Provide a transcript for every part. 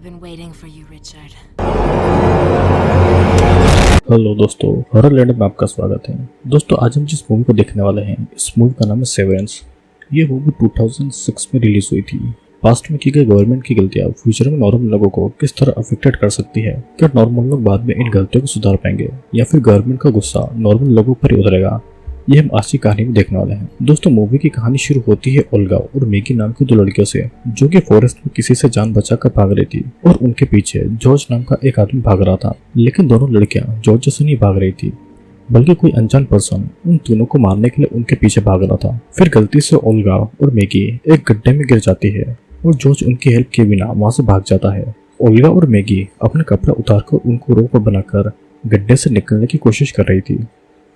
been waiting for you, Richard. Hello दोस्तों, horror land में आपका स्वागत है। दोस्तों, आज हम जिस मूवी को देखने वाले हैं, इस मूवी का नाम है सेवरेंस। ये मूवी 2006 में रिलीज हुई थी। पास्ट में की गई गवर्नमेंट की गलतियां फ्यूचर में नॉर्मल लोगों को किस तरह अफेक्टेड कर सकती है। क्या नॉर्मल लोग बाद में इन गलतियों को सुधार पाएंगे या फिर गवर्नमेंट का गुस्सा नॉर्मल लोगों पर ही उतरेगा, ये हम आज की कहानी में देखने वाले हैं। दोस्तों, मूवी की कहानी शुरू होती है ओल्गा और मैगी नाम की दो लड़कियों से, जो कि फॉरेस्ट में किसी से जान बचाकर भाग रही थी और उनके पीछे जॉर्ज नाम का एक आदमी भाग रहा था। लेकिन दोनों लड़कियां जॉर्ज से नहीं भाग रही थी, बल्कि कोई अनजान पर्सन उन तीनों को मारने के लिए उनके पीछे भाग रहा था। फिर गलती से ओल्गा और मैगी एक गड्ढे में गिर जाती है और जॉर्ज उनकी हेल्प के बिना वहां से भाग जाता है। ओल्गा और मैगी अपने कपड़े उतारकर उनको रोप बनाकर गड्ढे से निकलने की कोशिश कर रही थी,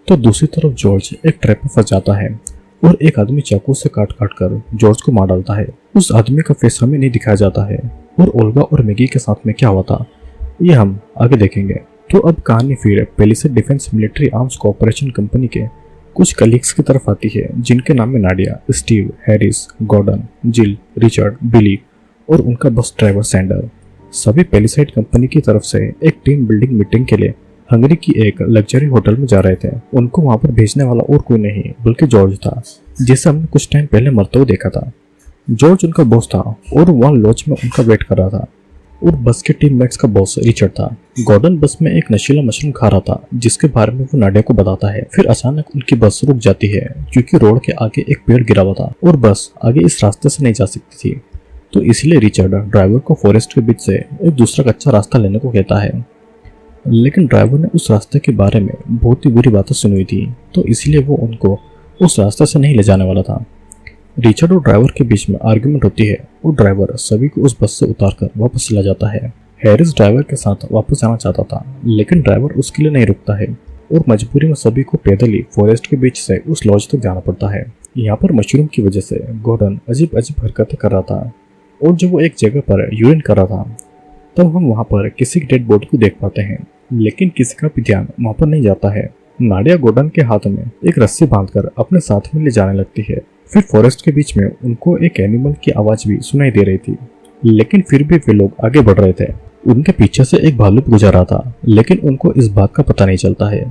तो दूसरी तरफ जॉर्ज एक ट्रैप में फंस जाता है और एक आदमी चाकू से काट काट कर जॉर्ज को मार डालता है। उस आदमी का फेस हमें नहीं दिखाया जाता है और ओल्गा और मैगी के साथ में क्या हुआ था ये हम आगे देखेंगे। तो अब कहानी फिर palisade defence military arms cooperation company के कुछ कलीग्स की तरफ आती है, जिनके नाम में नाडिया, स्टीव, हैरिस, गॉर्डन, जिल, रिचर्ड, बिली और उनका बस ड्राइवर सैंडर। सभी पेलिसेड कंपनी की तरफ से एक टीम बिल्डिंग मीटिंग के लिए हंगरी की एक लग्जरी होटल में जा रहे थे। उनको वहां पर भेजने वाला और कोई नहीं बल्कि जॉर्ज था, जिसे हमने कुछ टाइम पहले मरते हुए देखा था। जॉर्ज उनका बॉस था और वहां लॉज में उनका वेट कर रहा था, और बस के टीममेट्स का बॉस रिचर्ड था। गॉर्डन बस में एक नशीला मशरूम खा रहा था, जिसके बारे में वो नाडिया को बताता है। फिर अचानक उनकी बस रुक जाती है क्योंकि रोड के आगे एक पेड़ गिरा हुआ था और बस आगे इस रास्ते से नहीं जा सकती थी। तो इसलिए रिचर्ड ड्राइवर को फॉरेस्ट के बीच से एक दूसरा कच्चा रास्ता लेने को कहता है। लेकिन ड्राइवर ने उस रास्ते के बारे में बहुत ही बुरी बातें सुनी थी, तो इसलिए वो उनको उस रास्ते से नहीं ले जाने वाला था। रिचर्ड और ड्राइवर के बीच में आर्गुमेंट होती है और ड्राइवर सभी को उस बस से उतारकर वापस चला जाता है। हैरिस ड्राइवर के साथ वापस जाना चाहता था, लेकिन ड्राइवर उसके लिए नहीं रुकता है और मजबूरी में सभी को पैदल ही फॉरेस्ट के बीच से उस लॉज तक जाना पड़ता है। यहाँ पर मशरूम की वजह से गॉर्डन अजीब अजीब हरकतें कर रहा था, और जब वो एक जगह पर यूरिन कर रहा था तब हम वहाँ पर किसी डेड बॉडी को देख पाते हैं, लेकिन किसी का भी ध्यान वहाँ पर नहीं जाता है। नाडिया गॉर्डन के हाथ में एक रस्सी बांधकर अपने साथ में ले जाने लगती है। फिर फॉरेस्ट के बीच में उनको एक एनिमल की आवाज भी सुनाई दे रही थी, लेकिन फिर भी वे लोग आगे बढ़ रहे थे। उनके पीछे से एक भालू गुजर रहा था, लेकिन उनको इस बात का पता नहीं चलता है।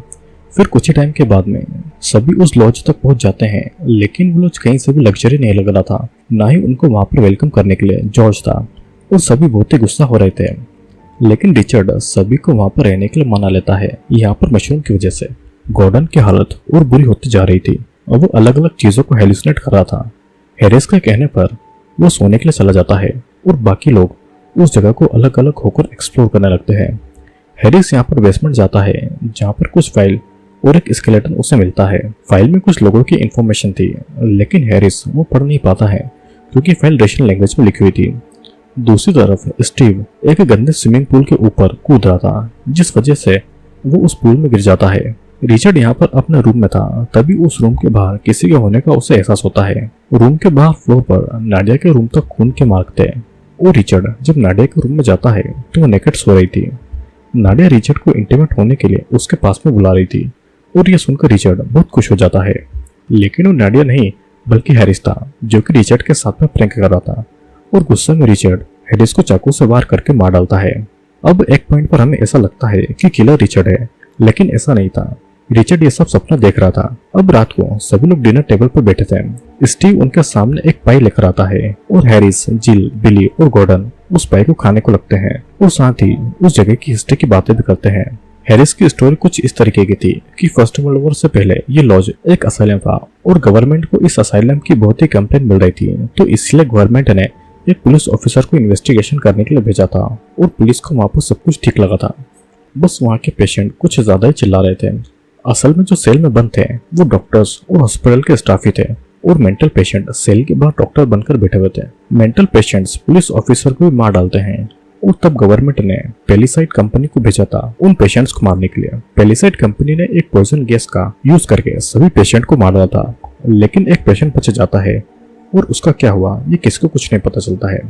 फिर कुछ ही टाइम के बाद में सभी उस लॉज तक पहुंच जाते हैं, लेकिन वो लॉज कहीं से भी लग्जरी नहीं लग रहा था, ना ही उनको वहां पर वेलकम करने के लिए जॉर्ज था, और सभी बहुत ही गुस्सा हो रहे थे। लेकिन रिचर्ड सभी को वहां पर रहने के लिए मना लेता है। यहाँ पर मशरूम की वजह से गॉर्डन की हालत और बुरी होती जा रही थी और वो अलग अलग चीजों को हेलुसिनेट कर रहा था। हैरिस के कहने पर वो सोने के लिए चला जाता है और बाकी लोग उस जगह को अलग अलग होकर एक्सप्लोर करने लगते हैं। हैरिस यहाँ पर बेसमेंट जाता है, जहाँ पर कुछ फाइल और एक स्केलेटन उसे मिलता है। फाइल में कुछ लोगों की इन्फॉर्मेशन थी, लेकिन हैरिस वो पढ़ नहीं पाता है क्योंकि फाइल रशियन लैंग्वेज में लिखी हुई थी। दूसरी तरफ स्टीव एक गंदे स्विमिंग पूल के ऊपर कूद रहा था, जिस वजह से वो उस पूल में गिर जाता है। रिचर्ड यहाँ पर अपने रूम में था, तभी उस रूम के बाहर किसी के होने का उसे एहसास होता है। रूम के बाहर फ्लोर पर नाडिया के रूम तक खून के मार्क थे, और रिचर्ड जब नाडिया के रूम में जाता है तो वो नेकेड सो रही थी। नाडिया रिचर्ड को इंटीमेट होने के लिए उसके पास में बुला रही थी, और यह सुनकर रिचर्ड बहुत खुश हो जाता है। लेकिन वो नाडिया नहीं बल्कि हैरिस था, जो कि रिचर्ड के साथ में प्रैंक कर रहा था, और गुस्से में रिचर्ड हैरिस को चाकू से वार करके मार डालता है। अब एक पॉइंट पर हमें ऐसा लगता है कि किलर रिचर्ड है, लेकिन ऐसा नहीं था। रिचर्ड ये सब सपना देख रहा था। अब रात को सभी लोग डिनर टेबल पर बैठे थे। स्टीव उनके सामने एक पाई लेकर आता है और हैरिस, जिल, बिली और गॉर्डन उस पाई को खाने को लगते हैं और साथ ही उस जगह की हिस्ट्री की बातें भी करते हैं। हैरिस की स्टोरी कुछ इस तरीके की थी कि फर्स्ट वर्ल्ड वॉर से पहले ये लॉज एक असाइलम था और गवर्नमेंट को इस असाइलम की बहुत ही कंप्लेंट मिल रही थी, तो इसलिए गवर्नमेंट ने एक पुलिस ऑफिसर को इन्वेस्टिगेशन करने के लिए भेजा था और पुलिस को वहां पर सब कुछ ठीक लगा था। बस वहां के पेशेंट कुछ ज्यादा ही चिल्ला रहे थे। असल में जो सेल में बंद थे वो डॉक्टर्स और हॉस्पिटल के स्टाफ ही थे, और मेंटल पेशेंट सेल के बाहर डॉक्टर बनकर बैठे हुए थे। मेंटल पेशेंट्स पुलिस ऑफिसर को भी मार डालते हैं, और तब गवर्नमेंट ने पेलिसाइड कंपनी को भेजा था उन पेशेंट्स को मारने के लिए। पेलिसाइड कंपनी ने एक पॉइजन गैस का यूज करके सभी पेशेंट को मार डाला था, लेकिन एक पेशेंट बच जाता है, और उसका क्या हुआ ये किसको कुछ नहीं पता चलता है।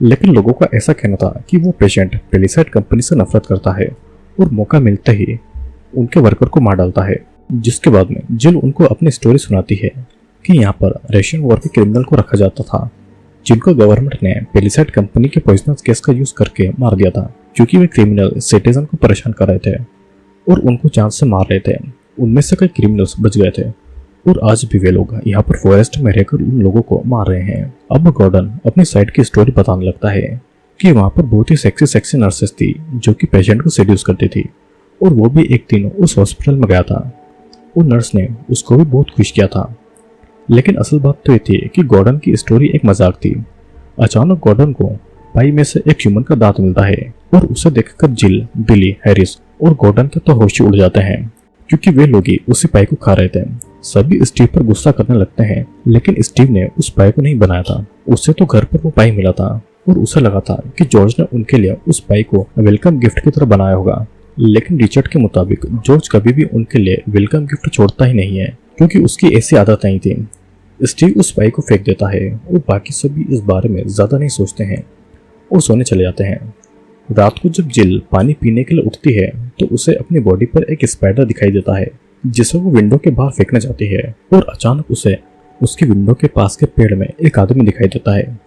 लेकिन लोगों का ऐसा कहना था कि वो पेशेंट पेलिसाइड कंपनी से नफरत करता है और मौका मिलते ही उनके वर्कर को मार डालता है। जिसके बाद में जिल उनको अपनी स्टोरी सुनाती है कि यहाँ पर रशियन वॉर के क्रिमिनल को रखा जाता था जिनको गवर्नमेंट ने पेलिसाइड कंपनी के पॉइजनस गैस का यूज करके मार दिया था, क्योंकि वे क्रिमिनल सिटीजन को परेशान कर रहे थे और उनको जान से मार रहे थे। उनमें से कई क्रिमिनल्स बच गए थे और आज भी वे लोग यहाँ पर फॉरेस्ट में रहकर उन लोगों को मार रहे हैं। अब गॉर्डन अपनी साइड की स्टोरी बताने लगता है कि वहाँ पर बहुत ही सेक्सी नर्सेस थी जो कि पेशेंट को सेड्यूस करती थी, और वो भी एक दिन उस हॉस्पिटल में गया था और नर्स ने उसको भी बहुत खुश किया था। लेकिन असल बात तो ये थी कि गॉर्डन की स्टोरी एक मजाक थी। अचानक गॉर्डन को पाई में से एक ह्यूमन का दांत मिलता है और उसे देखकर जिल, बिली, हैरिस और गॉर्डन के तो होश ही उड़ जाते हैं, क्योंकि वे लोग ही उसी पाई को खा रहे थे। सभी स्टीव पर गुस्सा करने लगते हैं, लेकिन स्टीव ने उस पाई को नहीं बनाया था। उसे तो घर पर वो पाई मिला था और उसे लगा था कि जॉर्ज ने उनके लिए उस पाई को वेलकम गिफ्ट की तरह बनाया होगा। लेकिन रिचर्ड के मुताबिक जॉर्ज कभी भी उनके लिए वेलकम गिफ्ट छोड़ता ही नहीं है, क्योंकि उसकी ऐसी आदत नहीं थी। स्टीव उस पाई को फेंक देता है और बाकी सभी इस बारे में ज्यादा नहीं सोचते हैं और सोने चले जाते हैं। रात को जब जिल पानी पीने के लिए उठती है तो उसे अपनी बॉडी पर एक स्पाइडर दिखाई देता है, जिसे वो विंडो के बाहर फेंकना चाहती है, और अचानक उसे उसकी विंडो के पास के पेड़ में एक आदमी दिखाई देता है।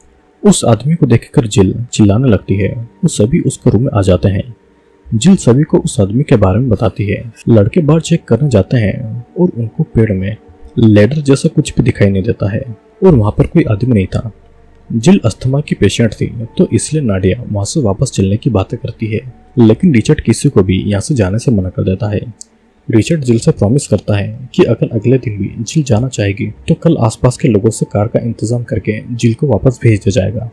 उस आदमी को देखकर जिल चिल्लाने लगती है और सभी उसके रूम में आ जाते हैं। जिल सभी को उस आदमी के बारे में बताती है। लड़के बाहर चेक करने जाते हैं और उनको पेड़ में लेडर जैसा कुछ भी दिखाई नहीं देता है और वहां पर कोई आदमी नहीं था। जिल अस्थमा की पेशेंट थी, तो इसलिए नाडिया वहां से वापस चलने की बातें करती है, लेकिन रिचर्ड किसी को भी यहाँ से जाने से मना कर देता है। रिचर्ड जिल से प्रॉमिस करता है कि अगर अगले दिन भी जिल जाना चाहेगी तो कल आसपास के लोगों से कार का इंतजाम करके जिल को वापस भेज दिया जाएगा।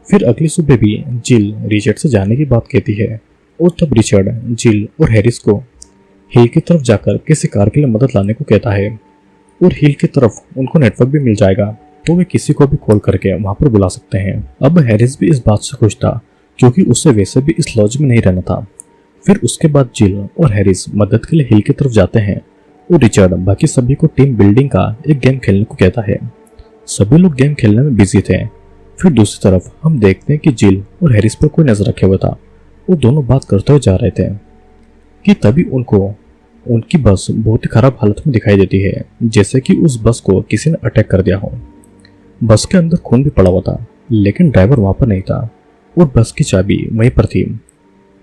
फिर अगली सुबह भी जिल रिचर्ड से जाने की बात कहती है और तब रिचर्ड जिल और हैरिस को हिल की तरफ जाकर किसी कार के लिए मदद लाने को कहता है, और हिल की तरफ उनको नेटवर्क भी मिल जाएगा तो वे किसी को भी कॉल करके वहां पर बुला सकते हैं। अब हैरिस भी इस बात से खुश था, क्योंकि उसे वैसे भी इस लॉज में नहीं रहना था। फिर उसके बाद जिल और हैरिस मदद के लिए हिल की तरफ जाते हैं और रिचर्ड बाकी सभी को टीम बिल्डिंग का एक गेम खेलने को कहता है। सभी लोग गेम खेलने में बिजी थे। फिर दूसरी तरफ हम देखते हैं कि जिल और हैरिस पर कोई नजर रखे हुआ था और दोनों बात करते हुए जा रहे थे कि तभी उनको उनकी बस बहुत ही खराब हालत में दिखाई देती है, जैसे कि उस बस को किसी ने अटैक कर दिया हो। बस के अंदर खून भी पड़ा हुआ था, लेकिन ड्राइवर वहां पर नहीं था और बस की चाबी वहीं पर थी।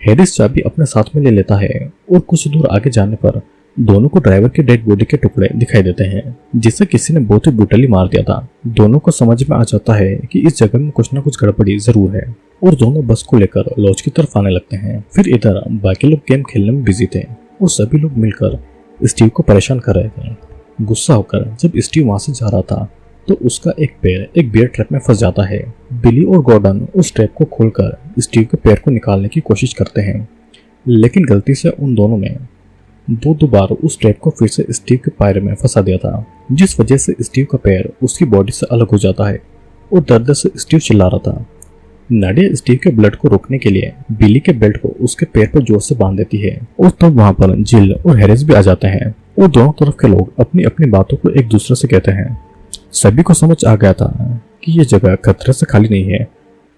हैरिस चाबी अपने साथ में ले लेता है और कुछ दूर आगे जाने पर दोनों को ड्राइवर के डेड बॉडी के टुकड़े दिखाई देते हैं, जिसे किसी ने बहुत ही ब्रूटली मार दिया था। दोनों को समझ में आ जाता है कि इस जगह में कुछ न कुछ गड़बड़ी जरूर है और दोनों बस को लेकर लॉज की तरफ आने लगते हैं। फिर इधर बाकी लोग गेम खेलने में बिजी थे और सभी लोग मिलकर स्टीव को परेशान कर रहे थे। गुस्सा होकर जब स्टीव वहां से जा रहा था तो उसका एक पैर एक बियर ट्रैप में फंस जाता है। बिली और गॉर्डन उस ट्रैप को खोलकर स्टीव के पैर को निकालने की कोशिश करते हैं, लेकिन गलती से उन दोनों ने दो बार उस ट्रैप को फिर से स्टीव के पैर में फंसा दिया था, जिस वजह से स्टीव का पैर उसकी बॉडी से अलग हो जाता है और दर्द से स्टीव चिल्ला रहा था। नाडिया स्टीव के ब्लड को रोकने के लिए बिली के बेल्ट को उसके पैर पर जोर से बांध देती है और तब वहां पर जिल और हैरिस भी आ जाते हैं और दोनों तरफ के लोग अपनी अपनी बातों को एक दूसरे से कहते हैं। सभी को समझ आ गया था कि ये जगह खतरे से खाली नहीं है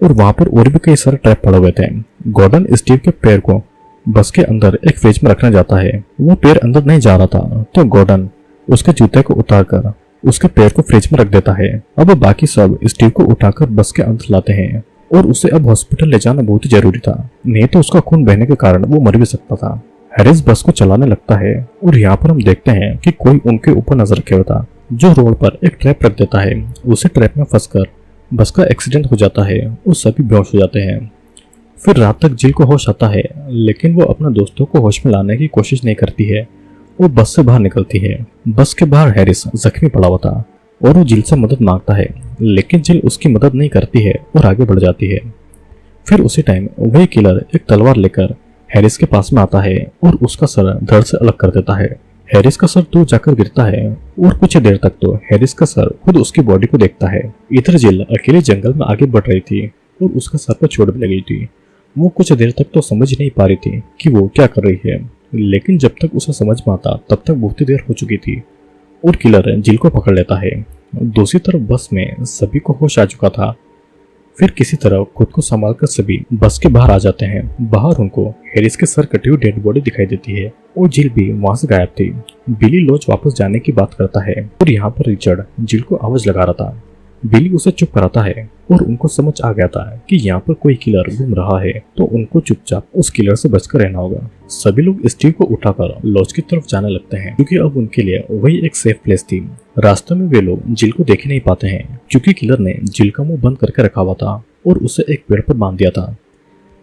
और वहां पर और भी कई सारे ट्रैप पड़े हुए थे। गॉर्डन स्टीव के पैर को बस के अंदर एक फ्रिज में रखना चाहता है। वो पैर अंदर नहीं जा रहा था तो गॉर्डन उसके जूते को उतारकर उसके पैर को फ्रिज में रख देता है। अब बाकी सब स्टीव को उठाकर बस के अंदर लाते हैं और उसे अब हॉस्पिटल ले जाना बहुत ही जरूरी था, नहीं तो उसका खून बहने के कारण वो मर भी सकता था। हैरिस बस को चलाने लगता है और यहाँ पर हम देखते हैं कि कोई उनके ऊपर नजर रखे हुआ था, जो रोड पर एक ट्रैप रख देता है। उसे ट्रैप में फंसकर बस का एक्सीडेंट हो जाता है और सभी बेहोश हो जाते हैं। फिर रात तक जिल को होश आता है, लेकिन वो अपने दोस्तों को होश में लाने की कोशिश नहीं करती है और बस से बाहर निकलती है। बस के बाहर हैरिस जख्मी पड़ा हुआ था और वो जिल से मदद मांगता है, लेकिन जिल उसकी मदद नहीं करती है और आगे बढ़ जाती है। फिर उसी टाइम वही किलर एक तलवार लेकर हैरिस के पास में आता है और उसका सर धड़ से अलग कर देता है। हैरिस का सर दूर जाकर गिरता है और कुछ देर तक तो हैरिस का सर खुद उसकी बॉडी को देखता है। इधर जिल अकेले जंगल में आगे बढ़ रही थी और उसका सर पर चोट भी लगी थी। वो कुछ देर तक तो समझ नहीं पा रही थी कि वो क्या कर रही है, लेकिन जब तक उसे समझ में आता तब तक बहुत ही देर हो चुकी थी और किलर जिल को पकड़ लेता है। दूसरी तरफ बस में सभी को होश आ चुका था। फिर किसी तरह खुद को संभालकर सभी बस के बाहर आ जाते हैं। बाहर उनको हैरिस के सर कटी हुई डेड बॉडी दिखाई देती है और जिल भी वहां से गायब थी। बिली लॉज वापस जाने की बात करता है और यहाँ पर रिचर्ड जिल को आवाज लगा रहा था। बिली उसे चुप कराता है और उनको समझ आ गया था कि यहाँ पर कोई किलर घूम रहा है, तो उनको चुपचाप उस किलर से बचकर रहना होगा। सभी लोग स्टीव को उठाकर लॉज की तरफ जाने लगते हैं, क्योंकि अब उनके लिए वही एक सेफ प्लेस थी। रास्ते में वे लोग जिल को देख नहीं पाते हैं, क्योंकि किलर ने जिल का मुंह बंद करके रखा हुआ था और उसे एक पेड़ पर बांध दिया था।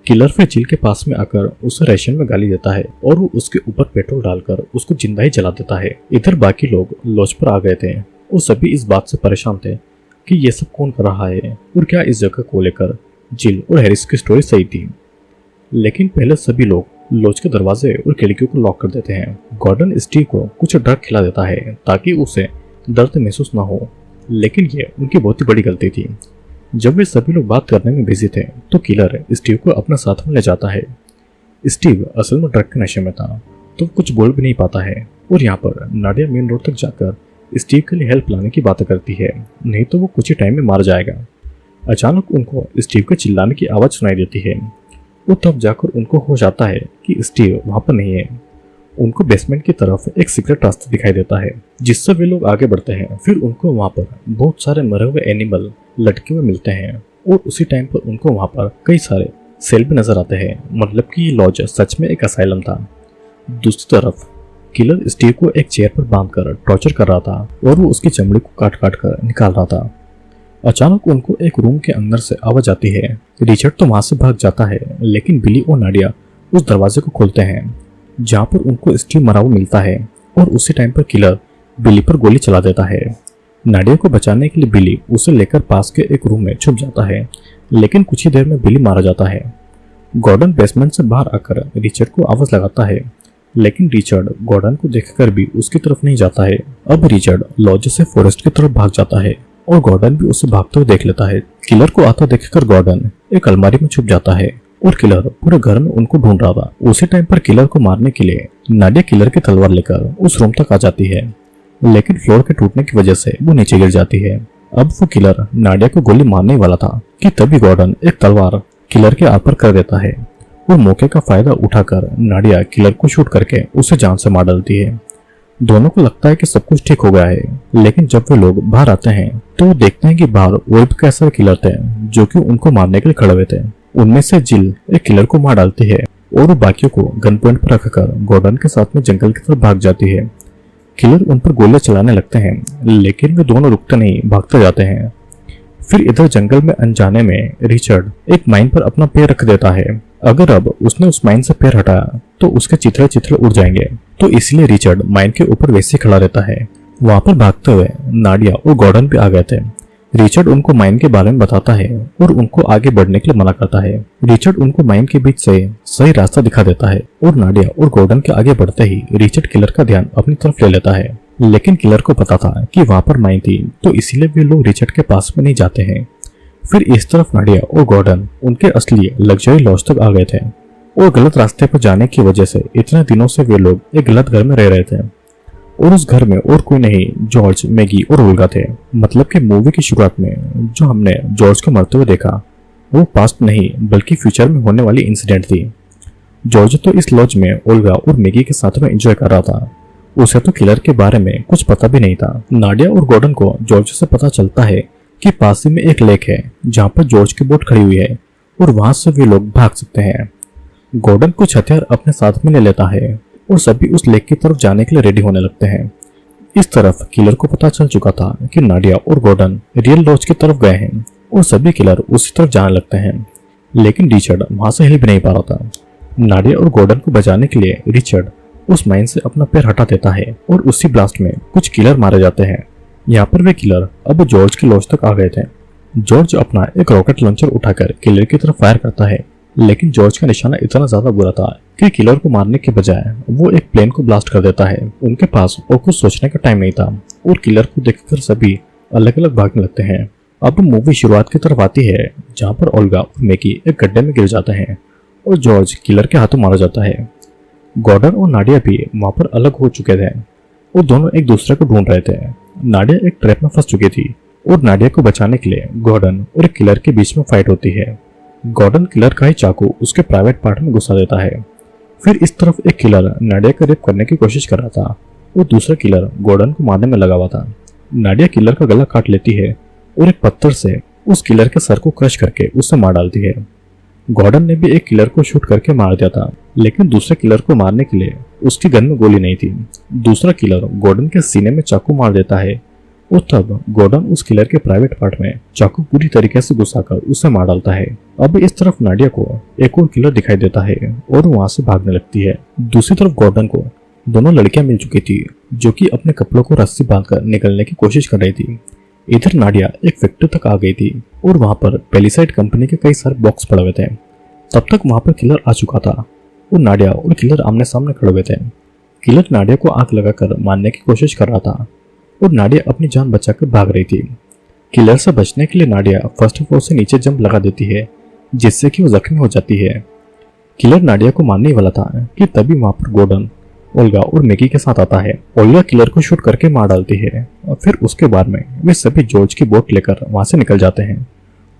किलर फिर जिल के पास में आकर उसे रेशन में गाली देता है और वो उसके ऊपर पेट्रोल डालकर उसको जिंदा ही जला देता है। इधर बाकी लोग लॉज पर आ गए थे और सभी इस बात से परेशान थे कि ये सब कौन कर रहा है और क्या इस जगह को लेकर जिल और हैरिस की स्टोरी सही थी। लेकिन पहले सभी लोग लॉज के दरवाजे और खिड़कियों को लॉक कर देते हैं। गॉर्डन स्टीव को कुछ ड्रग खिला देता है ताकि उसे दर्द महसूस न हो, लेकिन ये उनकी बहुत ही बड़ी गलती थी। जब वे सभी लोग बात करने में बिजी थे तो किलर स्टीव को अपना साथ में ले जाता है। स्टीव असल में ड्रग के नशे में था, तो कुछ बोल भी नहीं पाता है और यहाँ पर नाडिया मेन रोड तक जाकर स्टीव के लिए हेल्प लाने की बातें करती है, नहीं तो वो कुछ ही टाइम में मार जाएगा। अचानक उनको स्टीव के चिल्लाने की आवाज़ सुनाई देती है और तब जाकर उनको होश आता है कि स्टीव वहाँ पर नहीं है। उनको बेसमेंट की तरफ एक सीक्रेट रास्ता दिखाई देता है जिससे वे लोग आगे बढ़ते हैं। फिर उनको वहाँ पर बहुत सारे मरे हुए एनिमल लटके हुए मिलते हैं और उसी टाइम पर उनको वहाँ पर कई सारे सेल भी नजर आते हैं, मतलब कि ये लॉज सच में एक असाइलम था। दूसरी तरफ किलर स्टीव को एक चेयर पर बांधकर टॉर्चर कर रहा था और वो उसकी चमड़ी को काट काट कर निकाल रहा था। अचानक उनको एक रूम के अंदर से आवाज आती है। रिचर्ड तो वहां से भाग जाता है, लेकिन बिली और नाडिया उस दरवाजे को खोलते हैं जहां पर उनको स्टीव मरा हुआ मिलता है और उसी टाइम पर किलर बिली पर गोली चला देता है। नाडिया को बचाने के लिए बिली उसे लेकर पास के एक रूम में छुप जाता है, लेकिन कुछ ही देर में बिली मारा जाता है। गॉर्डन बेसमेंट से बाहर आकर रिचर्ड को आवाज लगाता है, लेकिन रिचर्ड गॉर्डन को देखकर भी उसकी तरफ नहीं जाता है। अब रिचर्ड लॉज से फॉरेस्ट की तरफ भाग जाता है और गॉर्डन भी उसे भागते हुए देख लेता है। किलर को आता देखकर गॉर्डन एक अलमारी में छुप जाता है और किलर पूरे घर में उनको ढूंढ रहा था। उसी टाइम पर किलर को मारने के लिए नाडिया किलर की तलवार लेकर उस रूम तक आ जाती है, लेकिन फ्लोर के टूटने की वजह से वो नीचे गिर जाती है। अब वो किलर नाडिया को गोली मारने वाला था कि तभी गॉर्डन एक तलवार किलर के आप पर कर देता है और मौके का फायदा उठाकर नाडिया किलर को शूट करके उसे जान से मार डालती है। दोनों को लगता है कि सब कुछ ठीक हो गया है, लेकिन जब वे लोग बाहर आते हैं तो वो देखते हैं कि बाहर वो भी कैसे किलर थे जो कि उनको मारने के लिए खड़े हुए थे। उनमें से जिल एक किलर को मार डालती है और वो बाकियों को गन पॉइंट पर रखकर गॉर्डन के साथ में जंगल की तरफ भाग जाती है। किलर उन पर गोलियां चलाने लगते हैं, लेकिन वे दोनों रुकते नहीं, भागते जाते हैं। फिर इधर जंगल में अनजाने में रिचर्ड एक माइन पर अपना पैर रख देता है। अगर अब उसने उस माइन से पैर हटाया तो उसके चिथड़े चिथड़े उड़ जाएंगे, तो इसलिए रिचर्ड माइन के ऊपर वैसे खड़ा रहता है। वहां पर भागते हुए नाडिया और गॉर्डन भी आ गए थे। रिचर्ड उनको माइन के बारे में बताता है और उनको आगे बढ़ने के लिए मना करता है। रिचर्ड उनको माइन के बीच से सही रास्ता दिखा देता है और नाडिया और गॉर्डन के आगे बढ़ते ही रिचर्ड किलर का ध्यान अपनी तरफ ले लेता है, लेकिन किलर को पता था कि वहां पर माइन थी, तो इसीलिए वे लोग रिचर्ड के पास में नहीं जाते हैं। फिर इस तरफ नाडिया और गॉर्डन उनके असली लग्जरी लॉज तक आ गए थे और गलत रास्ते पर जाने की वजह से इतने दिनों से वे लोग एक गलत घर में रह रहे थे और उस घर में और कोई नहीं जॉर्ज, मैगी और ओल्गा थे। मतलब कि मूवी की शुरुआत में जो हमने जॉर्ज को मरते हुए देखा वो पास्ट नहीं बल्कि फ्यूचर में होने वाली इंसिडेंट थी। जॉर्ज तो इस लॉज में ओल्गा और मैगी के साथ में एंजॉय कर रहा था, उसे तो किलर के बारे में कुछ पता भी नहीं था। नाडिया और गॉर्डन को जॉर्ज से पता चलता है कि पास ही में एक लेक है जहाँ पर जॉर्ज की बोट खड़ी हुई है और वहां से वे लोग भाग सकते हैं। गॉर्डन कुछ हथियार अपने साथ में ले लेता है और सभी उस लेक की तरफ जाने के लिए रेडी होने लगते हैं। इस तरफ किलर को पता चल चुका था कि नाडिया और गॉर्डन रियल लॉज की तरफ गए हैं और सभी किलर उसी तरफ जाने लगते हैं, लेकिन रिचर्ड वहां से हिल भी नहीं पा रहा था। नाडिया और गॉर्डन को बचाने के लिए रिचर्ड उस माइन से अपना पैर हटा देता है और उसी ब्लास्ट में कुछ किलर मारे जाते हैं। यहाँ पर वे किलर अब जॉर्ज के लॉज तक आ गए थे। जॉर्ज अपना एक रॉकेट लॉन्चर उठाकर किलर की तरफ फायर करता है, लेकिन जॉर्ज का निशाना इतना ज्यादा बुरा था कि किलर को मारने के बजाय वो एक प्लेन को ब्लास्ट कर देता है। उनके पास और कुछ सोचने का टाइम नहीं था और किलर को देखकर सभी अलग अलग भागने लगते हैं। अब मूवी शुरुआत की तरफ आती है जहाँ पर ओल्गा और मैगी एक गड्ढे में गिर जाते हैं और जॉर्ज किलर के हाथों मारा जाता है। गॉर्डन और नाडिया भी वहां पर अलग हो चुके थे और दोनों एक दूसरे को ढूंढ रहे थे। नाडिया एक ट्रैप में फंस चुकी थी और नाडिया को बचाने के लिए गॉर्डन और एक किलर के बीच में फाइट होती है। गॉर्डन किलर का ही चाकू उसके प्राइवेट पार्ट में घुसा देता है। फिर इस तरफ एक किलर नाडिया को रेप करने की कोशिश कर रहा था और दूसरा किलर गॉर्डन को मारने में लगा हुआ था। नाडिया किलर का गला काट लेती है और एक पत्थर से उस किलर के सर को क्रश करके उसे मार डालती है। गॉर्डन ने भी एक किलर को शूट करके मार दिया था, लेकिन दूसरे किलर को मारने के लिए उसकी गन में गोली नहीं थी। दूसरा किलर गॉर्डन के सीने में चाकू मार देता है और तब गॉर्डन उस किलर के प्राइवेट पार्ट में चाकू पूरी तरीके से घुसाकर उसे मार डालता है। अब इस तरफ नाडिया को एक और किलर दिखाई देता है और वहां से भागने लगती है। दूसरी तरफ गॉर्डन को दोनों लड़कियां मिल चुकी थी जो कि अपने कपड़ों को रस्सी बांधकर निकलने की कोशिश कर रही थी। इधर नाडिया एक फैक्ट्री तक आ गई थी और वहां पर पेलिसाइड कंपनी के कई सारे बॉक्स पड़े हुए थे। तब तक वहां पर किलर आ चुका था और नाडिया और किलर आमने सामने खड़े हुए थे। किलर नाडिया को आग लगाकर मारने की कोशिश कर रहा था और नाडिया अपनी जान बचाकर भाग रही थी। किलर से बचने के लिए नाडिया फर्स्ट फ्लोर से नीचे जंप लगा देती है, जिससे कि वो जख्मी हो जाती है। किलर नाडिया को मारने वाला था कि तभी वहां पर गॉर्डन, ओल्गा और मैगी के साथ आता है। ओल्गा किलर को शूट करके मार डालती है और फिर उसके बाद में वे सभी जॉर्ज की बोट लेकर वहां से निकल जाते हैं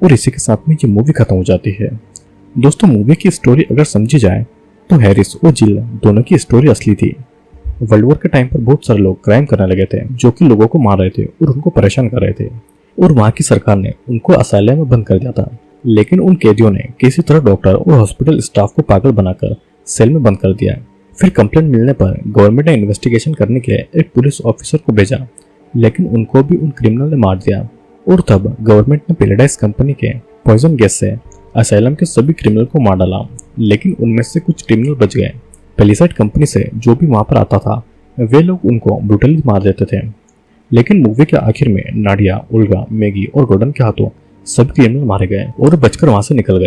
और इसी के साथ में ये मूवी खत्म हो जाती है। दोस्तों, मूवी की स्टोरी अगर समझी जाए तो हैरिस और जिल दोनों की स्टोरी असली थी। वर्ल्ड वॉर के टाइम पर बहुत सारे लोग क्राइम करने लगे थे जो कि लोगों को मार रहे थे और उनको परेशान कर रहे थे और वहां की सरकार ने उनको असाइलम में बंद कर दिया था। लेकिन उन कैदियों ने किसी तरह डॉक्टर और हॉस्पिटल स्टाफ को पागल बनाकर सेल में बंद कर दिया। फिर कंप्लेंट मिलने पर गवर्नमेंट ने इन्वेस्टिगेशन करने के लिए एक पुलिस ऑफिसर को भेजा, लेकिन उनको भी उन क्रिमिनल ने मार दिया और तब गवर्नमेंट ने पैराडाइज कंपनी के पॉइजन गैस से असाइलम के सभी क्रिमिनल को मार डाला। लेकिन उनमें से कुछ क्रिमिनल बच गए। पेलिसाइड कंपनी से जो भी वहां पर आता था वे लोग उनको ब्रूटली मार देते थे। लेकिन मूवी के आखिर में नाडिया, ओल्गा, मैगी और गॉर्डन के हाथों सभी क्रिमिनल मारे गए और बचकर वहां से निकल गए।